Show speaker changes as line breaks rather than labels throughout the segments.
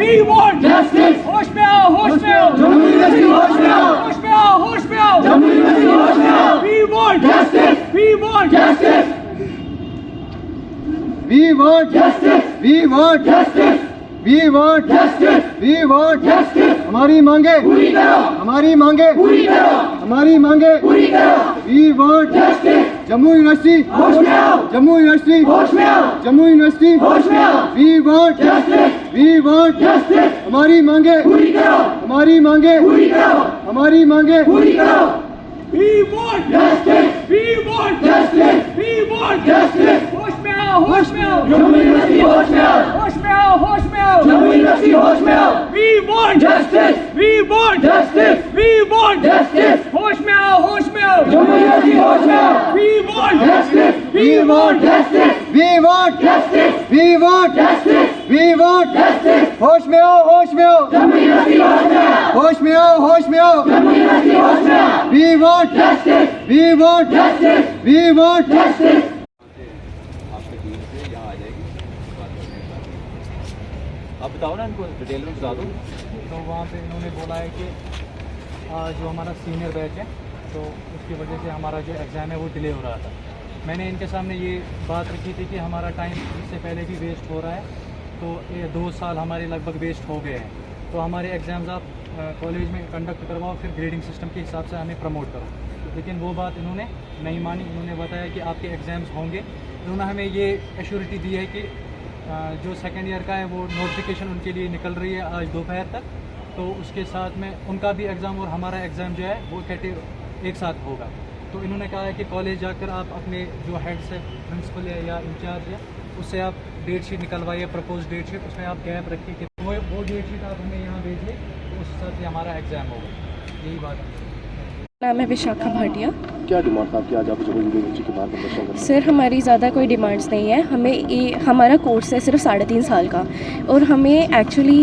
We want justice. होश में आओ, होश में आओ, जम्मू यूनिवर्सिटी होश में आओ, होश में आओ, होश में आओ, जम्मू यूनिवर्सिटी होश में आओ. We want justice. We want justice.
We want justice. We want justice. We want justice. We want justice. हमारी मांगे पूरी करो. हमारी मांगे पूरी करो. हमारी मांगे पूरी करो. We want justice. Jammu university होश में आओ. जम्मू यूनिवर्सिटी होश में आओ. जम्मू यूनिवर्सिटी होश में आओ. We want justice. We want justice. हमारी मांगे पूरी करो. हमारी मांगे पूरी करो. हमारी मांगे पूरी करो.
We want justice. We want justice. We want justice. होश में आओ, होश में आओ,
जम्मू यूनिवर्सिटी होश में आओ.
होश में आओ, होश में आओ,
जम्मू यूनिवर्सिटी होश में आओ.
We want
justice.
We want
justice.
We want
justice.
होश में आओ, होश में आओ,
जम्मू यूनिवर्सिटी होश में आओ.
We want
justice. We want justice. We want justice. We want justice. We want justice. होश में आओ, होश में आओ, जम्मू यूनिवर्सिटी होश में आओ. होश में आओ, होश में आओ, जम्मू यूनिवर्सिटी होश में आओ. We want justice. We want justice. We want justice.
आपकी टीम से यहाँ आ जाएगी, बात करने के बाद आप बताओ ना, इनको डिटेल में बता दो.
तो वहाँ पे इन्होंने बोला है कि जो हमारा सीनियर बैच है तो उसकी वजह से हमारा जो एग्ज़ाम है वो डिले हो रहा था. मैंने इनके सामने ये बात रखी थी कि हमारा टाइम इससे पहले भी वेस्ट हो रहा है, तो ये 2 साल हमारे लगभग वेस्ट हो गए हैं. तो हमारे एग्ज़ाम्स आप कॉलेज में कंडक्ट करवाओ, फिर ग्रेडिंग सिस्टम के हिसाब से हमें प्रमोट करो. लेकिन वो बात इन्होंने नहीं मानी. इन्होंने बताया कि आपके एग्ज़ाम्स होंगे. इन्होंने हमें ये एश्योरिटी दी है कि जो सेकेंड ईयर का है वो नोटिफिकेशन उनके लिए निकल रही है आज दोपहर तक. तो उसके साथ में उनका भी एग्ज़ाम और हमारा एग्ज़ाम जो है वो एक साथ होगा. तो इन्होंने कहा है कि कॉलेज जाकर आप अपने जो हेड्स है, प्रिंसिपल है या इंचार्ज है, उससे आप डेट शीट निकलवाइए, प्रपोज डेट शीट, उसमें आप गैप रखिए कि वो डेट शीट आप हमें यहाँ भेजिए, तो उस हिसाब से हमारा एग्ज़ाम होगा. यही बात है.
नाम है विशाखा भाटिया.
क्या डिमांड था आपकी आज आप जम्मू यूनिवर्सिटी के बाहर प्रदर्शन कर रहे हैं?
सर हमारी ज़्यादा कोई डिमांड्स नहीं है. हमारा कोर्स है सिर्फ 3.5 साल का, और हमें एक्चुअली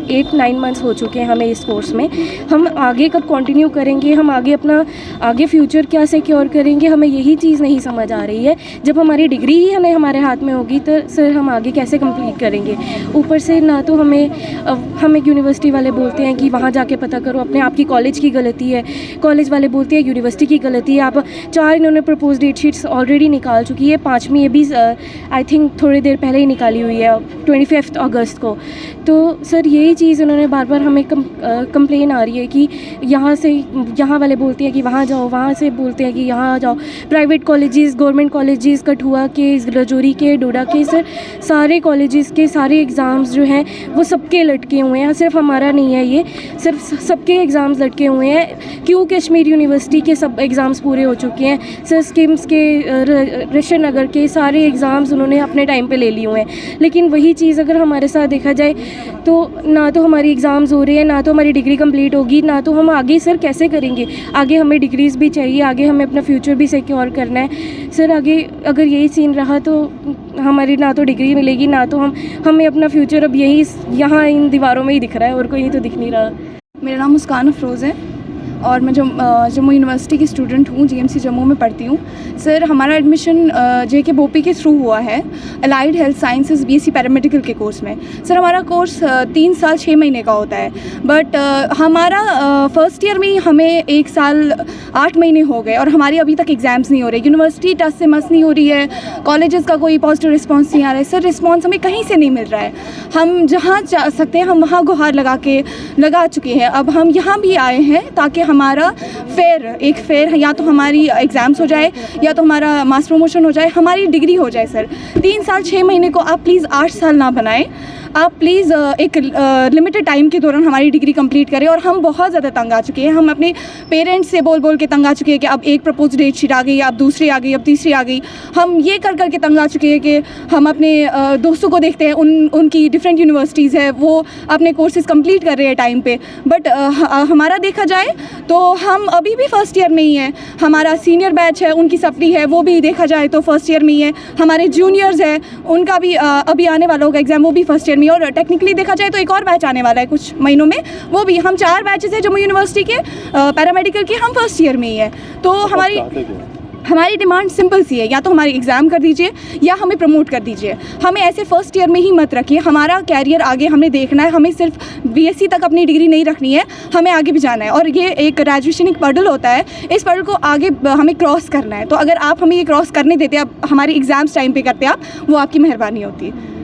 8-9 मंथ्स हो चुके हैं हमें इस कोर्स में. हम आगे कब कंटिन्यू करेंगे, हम आगे फ्यूचर क्या सिक्योर करेंगे, हमें यही चीज़ नहीं समझ आ रही है. जब हमारी डिग्री ही हमारे हाथ में होगी तो सर हम आगे कैसे कंप्लीट करेंगे. ऊपर से ना तो हमें यूनिवर्सिटी वाले बोलते हैं कि वहाँ जाके पता करो, अपने आपकी कॉलेज की गलती है. कॉलेज वाले बोलते हैं यूनिवर्सिटी की गलती है. आप 4 इन्होंने प्रपोज डेट शीट्स ऑलरेडी निकाल चुकी है. 5वीं ये भी आई थिंक थोड़ी देर पहले ही निकाली हुई है, 25 अगस्त को. तो सर यही चीज़ उन्होंने बार हमें कंप्लेन आ रही है कि यहाँ वाले बोलते हैं कि वहाँ जाओ, वहाँ से बोलते हैं कि यहाँ जाओ. Private colleges, government colleges, Kathua के, रजौरी के, डोडा के, सर सारे कॉलेजेस के सारे एग्ज़ाम्स जो हैं वो सबके लटके हुए हैं. सिर्फ हमारा नहीं है, ये सिर्फ सबके एग्ज़ाम्स लटके हुए हैं. क्यों कश्मीर यूनिवर्सिटी के सब एग्ज़ाम्स पूरे हो चुके हैं. सर स्किम्स के, ऋषि नगर के सारे एग्ज़ाम्स उन्होंने अपने टाइम पे ले लिए हुए हैं. लेकिन वही चीज़ अगर हमारे साथ देखा जाए तो ना तो हमारी एग्ज़ाम्स हो रहे हैं, ना तो हमारी डिग्री कंप्लीट होगी, ना तो हम आगे सर कैसे करेंगे. आगे हमें डिग्रीज़ भी चाहिए, आगे हमें अपना फ्यूचर भी सिक्योर करना है. सर आगे अगर यही सीन रहा तो हमारी ना तो डिग्री मिलेगी, ना तो हमें अपना फ्यूचर अब यहाँ इन दीवारों में ही दिख रहा है और कहीं तो दिख नहीं रहा.
मेरा नाम मुस्कान अफरोज़ है और मैं जम्मू यूनिवर्सिटी की स्टूडेंट हूँ, जीएमसी जम्मू में पढ़ती हूँ. सर हमारा एडमिशन JK बोपी के थ्रू हुआ है, allied health sciences BSc paramedical के कोर्स में. सर हमारा कोर्स 3 साल 6 महीने का होता है, बट हमारा फर्स्ट ईयर में ही हमें 1 साल 8 महीने हो गए और हमारी अभी तक एग्ज़ाम्स नहीं हो रहे. यूनिवर्सिटी टस से मस नहीं हो रही है, कॉलेजेस का कोई पॉजिटिव रिस्पॉन्स नहीं आ रहा है. सर रिस्पॉन्स हमें कहीं से नहीं मिल रहा है. हम जहाँ जा सकते हैं हम वहाँ गुहार लगा चुके हैं. अब हम यहाँ भी आए हैं ताकि हमारा एक फेयर या तो हमारी एग्ज़ाम्स हो जाए या तो हमारा मास प्रमोशन हो जाए, हमारी डिग्री हो जाए. सर 3 साल 6 महीने को आप प्लीज़ 8 साल ना बनाएं. आप प्लीज़ एक लिमिटेड टाइम के दौरान हमारी डिग्री कंप्लीट करें. और हम बहुत ज़्यादा तंग आ चुके हैं. हम अपने पेरेंट्स से बोल के तंग आ चुके हैं कि अब एक प्रपोज डेट शीट आ गई, अब दूसरी आ गई, अब तीसरी आ गई. हम ये कर के तंग आ चुके हैं कि हम अपने दोस्तों को देखते हैं, उनकी डिफरेंट यूनिवर्सिटीज़ है, वो अपने कोर्सेज़ कंप्लीट कर रहे हैं टाइम पे. बट हमारा देखा जाए तो हम अभी भी फर्स्ट ईयर में ही हैं. हमारा सीनियर बैच है, उनकी सप्ली है, वो भी देखा जाए तो फर्स्ट ईयर में ही है. हमारे जूनियर्स हैं, उनका भी अभी आने वाला होगा एग्ज़ाम, वो भी फर्स्ट ईयर में. और टेक्निकली देखा जाए तो एक और बैच आने वाला है कुछ महीनों में, वो भी. हम 4 बैचेस हैं जम्मू यूनिवर्सिटी के पैरामेडिकल के, हम फर्स्ट ईयर में ही है. तो हमारी हमारी डिमांड सिंपल सी है, या तो हमारे एग्ज़ाम कर दीजिए या हमें प्रमोट कर दीजिए। हमें ऐसे फर्स्ट ईयर में ही मत रखिए। हमारा कैरियर आगे हमने देखना है, हमें सिर्फ बीएससी तक अपनी डिग्री नहीं रखनी है, हमें आगे भी जाना है। और ये एक ग्रेजुएशन एक पर्डल होता है, इस पर्डल को आगे हमें क्रॉस करना है। तो अगर आप हमें ये क्रॉस करने देते, आप हमारी एग्ज़ाम्स टाइम पे करते आप, वो आपकी मेहरबानी होती है।